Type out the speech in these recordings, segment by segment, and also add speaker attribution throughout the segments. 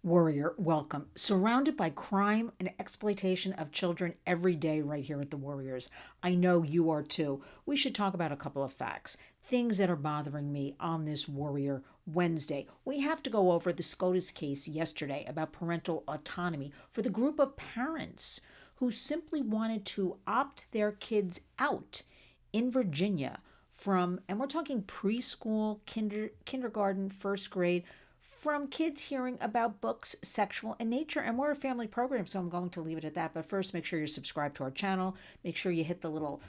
Speaker 1: Warrior, welcome. Surrounded by crime and exploitation of children every day, right here at the Warriors. I know you are too. We should talk about a couple of facts, things that are bothering me on this Warrior Wednesday. We have to go over the SCOTUS case yesterday about parental autonomy for the group of parents who simply wanted to opt their kids out in Virginia from, and we're talking preschool, kindergarten, first grade, from kids hearing about books, sexual in nature. And we're a family program, so I'm going to leave it at that. But first, make sure you're subscribed to our channel. Make sure you hit the little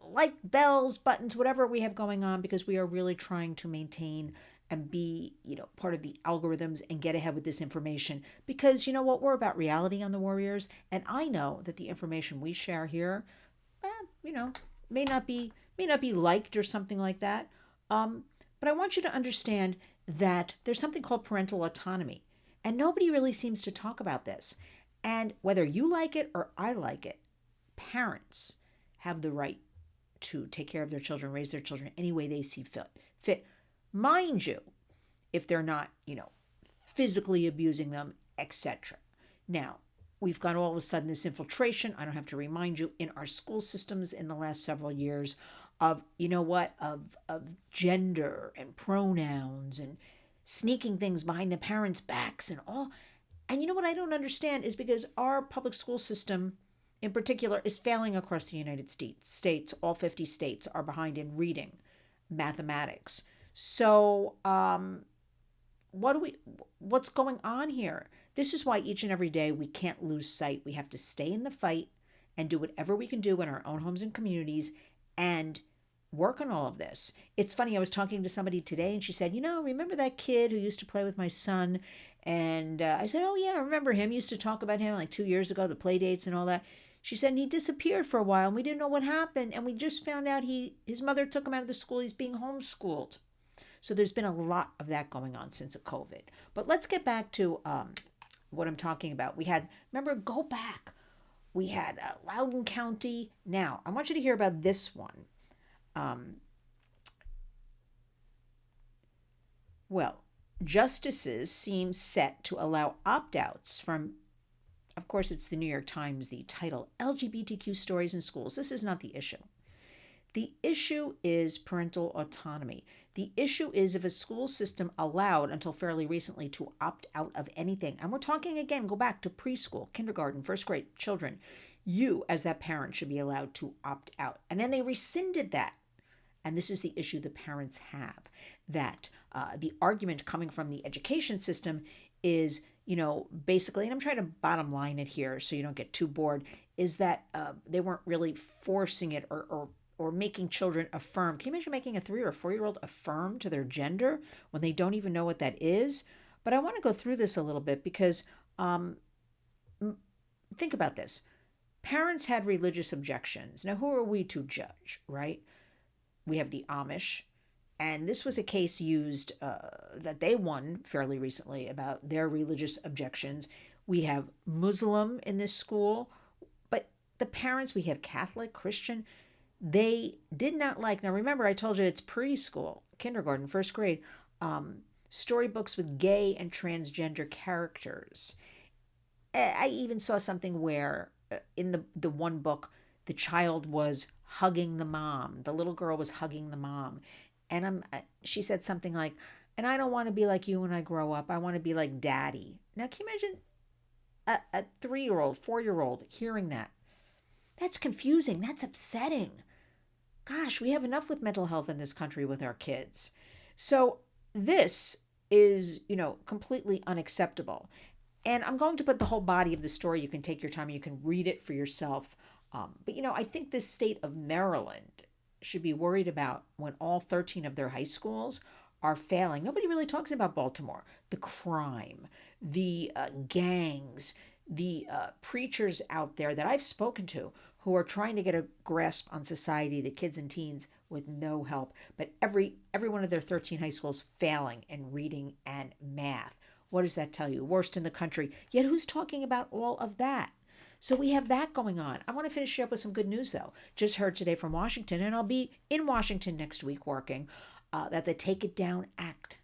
Speaker 1: like bells, buttons, whatever we have going on, because we are really trying to maintain and be, part of the algorithms and get ahead with this information. Because you know what? We're about reality on the Warriors. And I know that the information we share here, you know, may not be liked or something like that. But I want you to understand that there's something called parental autonomy, and nobody really seems to talk about this. And whether you like it or I like it, parents have the right to take care of their children, raise their children any way they see fit. Mind you, if they're not, physically abusing them, etc. Now, we've got all of a sudden this infiltration, I don't have to remind you, in our school systems in the last several years of, of gender and pronouns and sneaking things behind the parents' backs and all. And you know what I don't understand is because our public school system in particular is failing across the United States. All 50 states are behind in reading, mathematics. So, what's going on here? This is why each and every day we can't lose sight. We have to stay in the fight and do whatever we can do in our own homes and communities and work on all of this. It's funny, I was talking to somebody today and she said, remember that kid who used to play with my son? And I said, oh yeah, I remember him. Used to talk about him like 2 years ago, the play dates and all that. She said, and he disappeared for a while and we didn't know what happened. And we just found out his mother took him out of the school. He's being homeschooled. So there's been a lot of that going on since COVID. But let's get back to what I'm talking about. Remember, go back. We had Loudoun County. Now, I want you to hear about this one. Well, justices seem set to allow opt-outs from, of course, it's the New York Times, the title, LGBTQ stories in schools. This is not the issue. The issue is parental autonomy. The issue is if a school system allowed until fairly recently to opt out of anything, and we're talking again, go back to preschool, kindergarten, first grade children, you as that parent should be allowed to opt out. And then they rescinded that. And this is the issue the parents have, that the argument coming from the education system is, basically, and I'm trying to bottom line it here so you don't get too bored, is that they weren't really forcing it or making children affirm. Can you imagine making a 3 or 4-year-old affirm to their gender when they don't even know what that is? But I want to go through this a little bit because think about this. Parents had religious objections. Now, who are we to judge, right? We have the Amish, and this was a case used that they won fairly recently about their religious objections. We have Muslim in this school, but the parents, we have Catholic, Christian, they did not like, now remember I told you it's preschool, kindergarten, first grade, storybooks with gay and transgender characters. I even saw something where in the one book, the child was hugging the mom. The little girl was hugging the mom. And she said something like, and I don't want to be like you when I grow up. I want to be like daddy. Now, can you imagine a 3-year-old, 4-year-old hearing that? That's confusing. That's upsetting. Gosh, we have enough with mental health in this country with our kids. So this is, completely unacceptable. And I'm going to put the whole body of the story. You can take your time and you can read it for yourself. But, I think this state of Maryland should be worried about when all 13 of their high schools are failing. Nobody really talks about Baltimore. The crime, the gangs, the preachers out there that I've spoken to who are trying to get a grasp on society, the kids and teens, with no help. But every one of their 13 high schools failing in reading and math. What does that tell you? Worst in the country. Yet who's talking about all of that? So we have that going on. I want to finish up with some good news, though. Just heard today from Washington, and I'll be in Washington next week working, that the Take It Down Act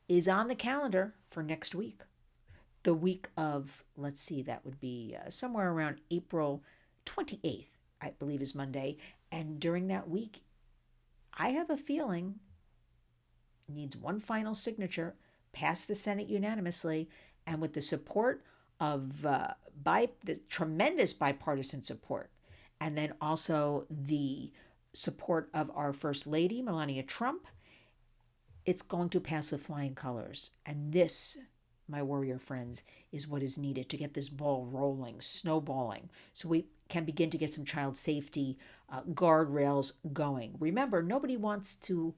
Speaker 1: is on the calendar for next week. The week of, let's see, that would be somewhere around April 28th, I believe is Monday. And during that week, I have a feeling it needs one final signature, pass the Senate unanimously, and with the support of the tremendous bipartisan support, and then also the support of our First Lady, Melania Trump, it's going to pass with flying colors. And this, my warrior friends, is what is needed to get this ball rolling, snowballing, so we can begin to get some child safety guardrails going. Remember, nobody wants to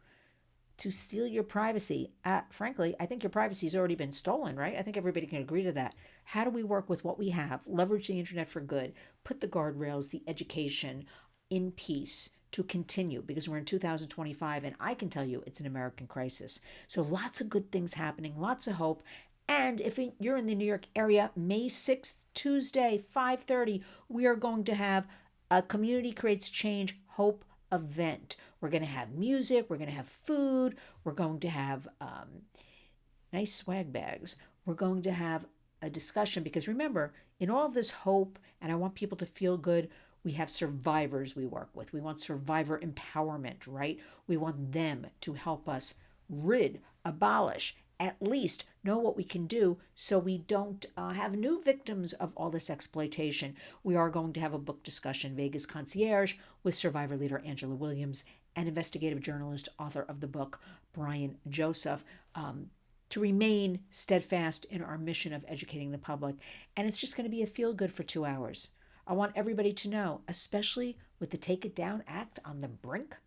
Speaker 1: steal your privacy. Frankly, I think your privacy has already been stolen, right? I think everybody can agree to that. How do we work with what we have, leverage the internet for good, put the guardrails, the education in peace to continue, because we're in 2025 and I can tell you it's an American crisis. So lots of good things happening, lots of hope. And if you're in the New York area, May 6th, Tuesday, 5:30, we are going to have a Community Creates Change Hope event. We're going to have music, we're going to have food, we're going to have nice swag bags. We're going to have a discussion, because remember, in all of this hope, and I want people to feel good, we have survivors we work with. We want survivor empowerment, right? We want them to help us abolish, at least know what we can do so we don't have new victims of all this exploitation. We are going to have a book discussion, Vegas Concierge, with survivor leader Angela Williams and investigative journalist, author of the book, Brian Joseph, to remain steadfast in our mission of educating the public. And it's just going to be a feel good for 2 hours. I want everybody to know, especially with the Take It Down Act on the brink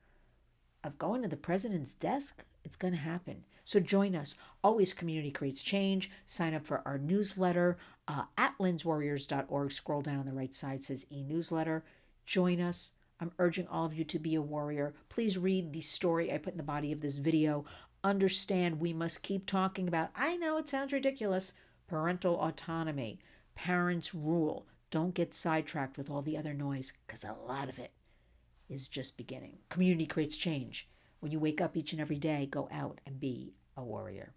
Speaker 1: of going to the president's desk, it's going to happen. So join us. Always Community Creates Change. Sign up for our newsletter at lynswarriors.org. Scroll down on the right side, says e-newsletter. Join us. I'm urging all of you to be a warrior. Please read the story I put in the body of this video. Understand we must keep talking about, I know it sounds ridiculous, parental autonomy, parents rule. Don't get sidetracked with all the other noise, because a lot of it is just beginning. Community creates change. When you wake up each and every day, go out and be a warrior.